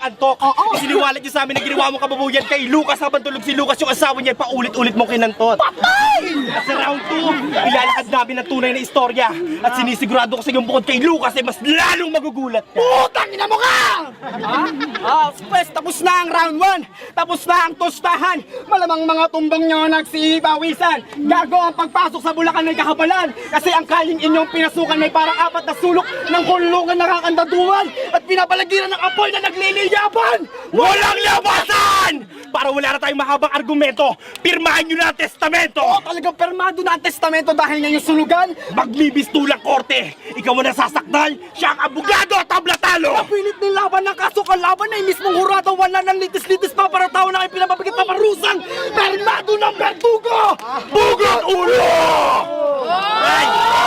Antok, isiniwalat niyo sa amin na ginawa mo kababuyan kay Lucas habang tulog si Lucas yung asawa niya, paulit-ulit mo kinantot. Patay! At sa round 2, ilalakad namin ang tunay na istorya at sinisigurado ko sa iyong bukod kay Lucas ay mas lalong magugulat ka. Putang ina mo ka! Pues, tapos na ang round 1. Tapos na ang tostahan. Malamang mga tumbang nyo nagsibawisan. Gago ang pagpasok sa Bulacan ay kahabalan. Kasi ang kaling inyong pinasukan ay parang 4 na sulok ng kulungan nakakandaduan. At pinapalagiran ng apoy na nagliliyaban. Walang labasan! Para wala na tayong mahabang argumento, pirmahan nyo na ang testamento! Talagang permado na ang testamento dahil ngayong sulugan. Magbibistulang korte, ikaw ang nasasakdal, siya ang abogado at tablatalo! Napilit ng laban ng kaso kalaban ay mismong hurado. Wala ng litis-litis pa para tao na kayo pinapapagit na parusang permado ng berdugo! Bugot ulo! Ay!